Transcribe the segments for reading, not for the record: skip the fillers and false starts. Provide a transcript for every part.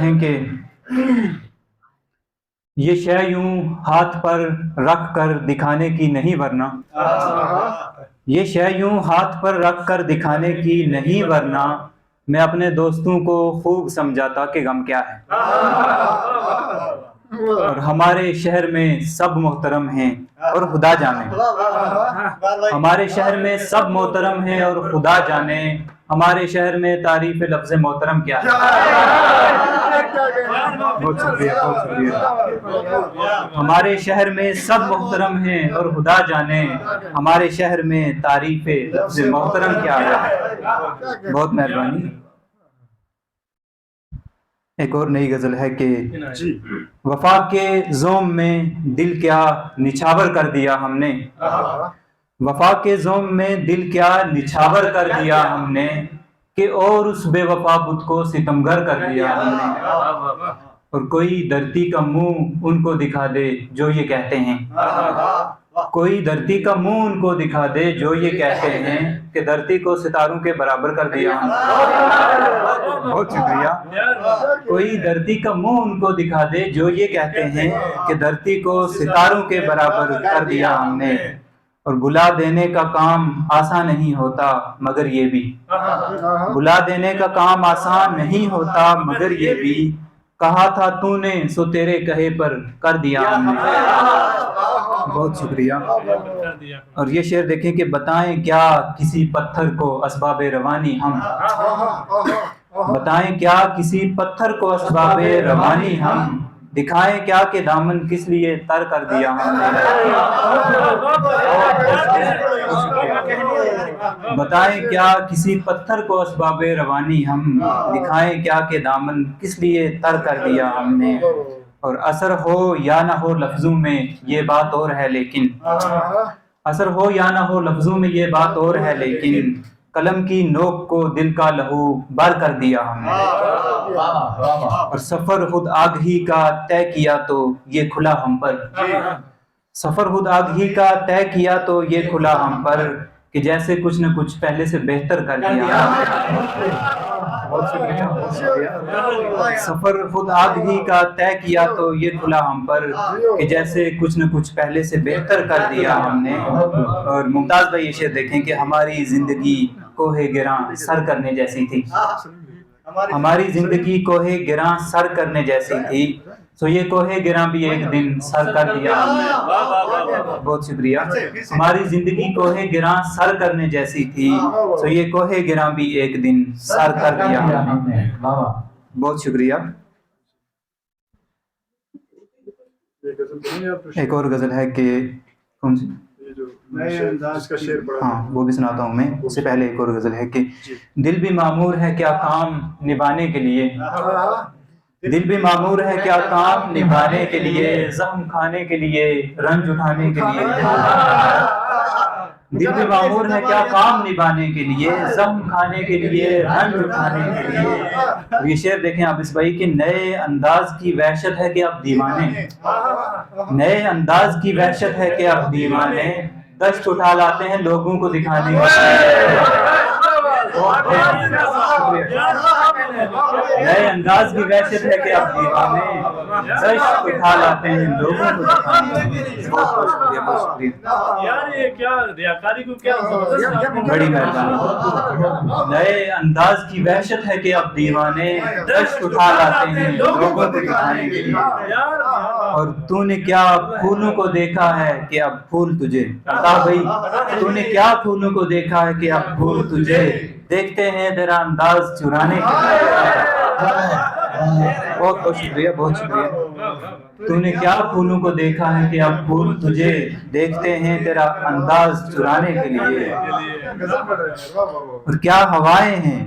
ہیں کہ یہ شے یوں ہاتھ پر رکھ کر دکھانے کی نہیں ورنہ یہ شے یوں ہاتھ پر رکھ کر دکھانے کی نہیں ورنہ میں اپنے دوستوں کو خوب سمجھاتا کہ غم کیا ہے۔ اور ہمارے شہر میں سب محترم ہیں اور خدا جانے، ہمارے شہر میں سب محترم ہیں اور خدا جانے ہمارے شہر میں تعریف لفظ محترم کیا ہے۔ بہت شکریہ، بہت شکریہ۔ ہمارے شہر میں سب محترم ہیں اور خدا جانے ہمارے شہر میں تعریف لفظ محترم کیا ہے۔ بہت مہربانی۔ ایک اور نئی غزل ہے کہ وفا کے زوم میں دل کیا نچھاور کر دیا ہم نے، وفا کے زوم میں دل کیا نچھاور کر دیا ہم نے کہ اور اس بے وفا بت کو ستمگر کر دیا ہم نے۔ اور کوئی دھرتی کا منہ ان کو دکھا دے جو یہ کہتے ہیں، کوئی دھرتی کا منہ ان کو دکھا دے جو یہ کہتے ہیں کہ دھرتی کو ستاروں کے برابر کر دیا ہم نے۔ بہت شکریہ۔ کوئی دھرتی کا منہ ان کو دکھا دے جو یہ کہتے ہیں کہ دھرتی کو ستاروں کے برابر کر دیا ہم نے۔ اور بلا دینے کا کام آسان نہیں ہوتا مگر یہ بھی، بلا دینے کا کام آسان نہیں ہوتا مگر یہ بھی، کہا تھا تو نے سو تیرے کہے پر کر دیا ہم نے۔ بہت شکریہ۔ اور یہ شعر دیکھیں کہ بتائیں کیا کسی پتھر کو اسباب روانی ہم، بتائیں کیا کسی پتھر کو اسباب روانی ہم، دکھائیں کیا کہ دامن کس لیے تر کر دیا ہم نے۔ بتائیں کیا کسی پتھر کو اسباب روانی ہم، دکھائیں کیا کہ دامن کس لیے تر کر دیا ہم نے۔ اور اثر ہو یا نہ ہو لفظوں میں یہ بات اور ہے لیکن، اثر ہو یا نہ ہو لفظوں میں یہ بات اور ہے لیکن، قلم کی نوک کو دل کا لہو بار کر دیا ہم نے۔ اور سفر خود آگ ہی کا طے کیا تو یہ کھلا ہم پر، سفر خود آگ ہی کا طے کیا تو یہ کھلا ہم پر کہ جیسے کچھ نہ کچھ پہلے سے بہتر کر دیا۔ بہت شکریہ، بہت شکریہ۔ سفر خود آگ ہی کا طے کیا تو یہ کھلا ہم پر کہ جیسے کچھ نہ کچھ پہلے سے بہتر کر دیا ہم نے۔ اور ممتاز بھائی یہ شعر دیکھیں کہ ہماری زندگی کوہ گراں سر کرنے جیسی تھی، ہماری زندگی کوہ گراں سر کرنے جیسی تھی، سو یہ کوہ گراں بھی ایک دن سر کر دیا ہم نے۔ بہت شکریہ۔ ہماری زندگی کوہ گراں سر کرنے جیسی تھی، سو یہ کوہ گراں بھی ایک دن سر کر دیا ہم نے۔ بہت شکریہ۔ ایک اور غزل ہے کہ کون سی؟ ہاں وہ بھی سناتا ہوں میں، اس سے پہلے ایک اور غزل ہے کہ دل بھی معمور ہے کیا کام نبھانے کے لیے، دل بھی معمور ہے کیا کام نبھانے کے لیے، زخم کھانے کے لیے رنج اٹھانے کے لیے، دل بھی معمور ہے کیا کام نبھانے کے لیے، زخم کھانے کے لیے رنج اٹھانے کے لیے۔ یہ شعر دیکھیں آپ اس بھائی کہ نئے انداز کی وحشت ہے کہ آپ دیوانے، نئے انداز کی وحشت ہے کہ آپ دیوانے، دشت اٹھا لاتے ہیں لوگوں کو دکھانے کے لیے۔ نئے انداز کی وحشت ہے کہ آپ دیوانے، دشت اٹھا لاتے ہیں لوگوں کو دکھانے کے لیے۔ بہت شکریہ، بہت شکریہ یار، یہ کیا ریاکاری کو کیا بڑی مہربانی۔ نئے انداز کی وحشت ہے کہ آپ دیوانے، دشت اٹھا لاتے ہیں لوگوں کو دکھانے کے لیے۔ اور تو نے کیا پھولوں کو دیکھا ہے کہ اب پھول تجھے، بتا بھائی تو نے کیا پھولوں کو دیکھا ہے کہ اب پھول تجھے دیکھتے ہیں تیرا انداز چرانے کے لیے۔ بہت بہت شکریہ، بہت شکریہ۔ تو نے کیا پھولوں کو دیکھا ہے کہ اب پھول تجھے دیکھتے ہیں تیرا انداز چرانے کے لیے۔ اور کیا ہوائیں ہیں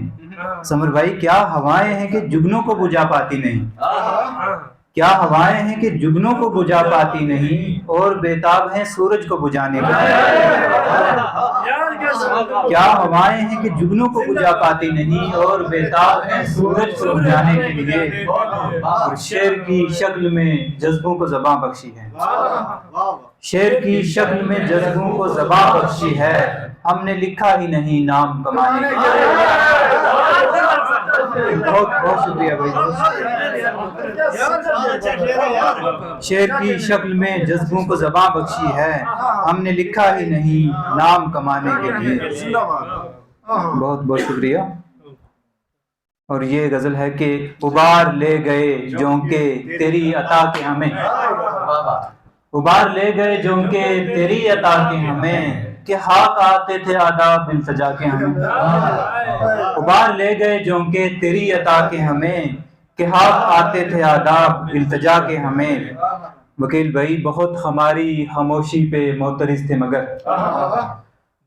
سمر بھائی، کیا ہوائیں ہیں کہ جگنوں کو بجھا پاتی نہیں، کیا ہوائیں ہیں کہ جگنوں کو بجھا پاتی نہیں، اور بیتاب ہیں سورج کو بجھانے کے لیے۔ کیا ہوائیں ہیں کہ جگنوں کو بجھا پاتی نہیں، اور بیتاب ہیں سورج کو بجھانے کے لیے۔ اور شعر کی شکل میں جذبوں کو زباں بخشی ہے، شعر کی شکل میں جذبوں کو زباں بخشی ہے، ہم نے لکھا ہی نہیں نام کمانے کے لیے۔ بہت بہت شکریہ بھائی. شعر کی شکل میں جذبوں کو زباں بخشی ہے، ہم نے لکھا ہی نہیں نام کمانے کے لیے. بہت بہت شکریہ. اور یہ غزل ہے کہ ابار لے گئے جونکے تیری عطا کے ہمیں، ابار لے گئے جونکے تیری عطا کے ہمیں، کہ خاک آتے تھے آداب التجا کے ہمیں. ابار لے گئے جونکے تیری عطا کے ہمیں، کہ خاک آتے تھے آداب التجا کے ہمیں. وکیل بھائی بہت ہماری خاموشی پہ معترض تھے مگر،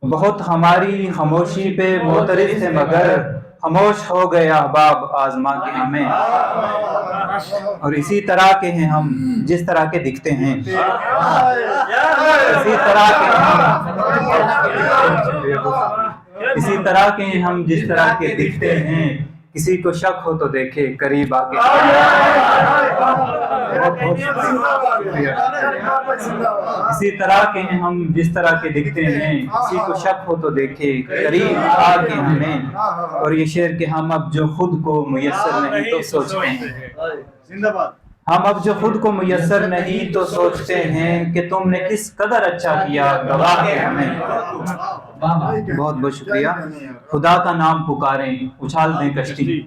بہت ہماری خاموشی پہ معترض تھے مگر، خاموش ہو گئے احباب آزما کے ہمیں. اور اسی طرح کے ہیں ہم جس طرح کے دکھتے ہیں، اسی طرح کے اسی طرح کے ہیں ہم جس طرح کے دکھتے ہیں، کسی کو شک ہو تو دیکھے قریب آ کے. اسی طرح کے ہیں ہم جس طرح کے دکھتے ہیں، کسی کو شک ہو تو دیکھے قریب آ کے ہمیں. اور یہ شعر کہ ہم اب جو خود کو میسر نہیں تو سوچتے ہیں، ہم اب جو خود کو میسر نہیں تو سوچتے ہیں، کہ تم نے کس قدر اچھا کیا گواہ ہے ہمیں. بہت بہت شکریہ. خدا کا نام پکاریں اچھال دیں کشتی،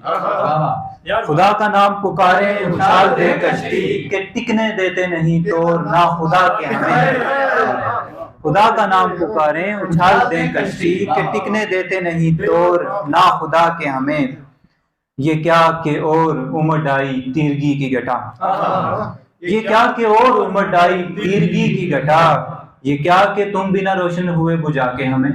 خدا کا نام پکاریں اچھال دیں کشتی، کہ ٹکنے دیتے نہیں تو نہ خدا کے ہمیں. خدا کا نام پکاریں اچھال دیں کشتی، کہ ٹکنے دیتے نہیں تو نہ خدا کے ہمیں. یہ کیا کہ اور عمر ڈائی تیرگی کی گٹا، یہ کیا کہ اور عمر ڈائی تیرگی کی گٹا، یہ کیا کہ تم بھی نہ روشن ہوئے بجھا کے ہمیں.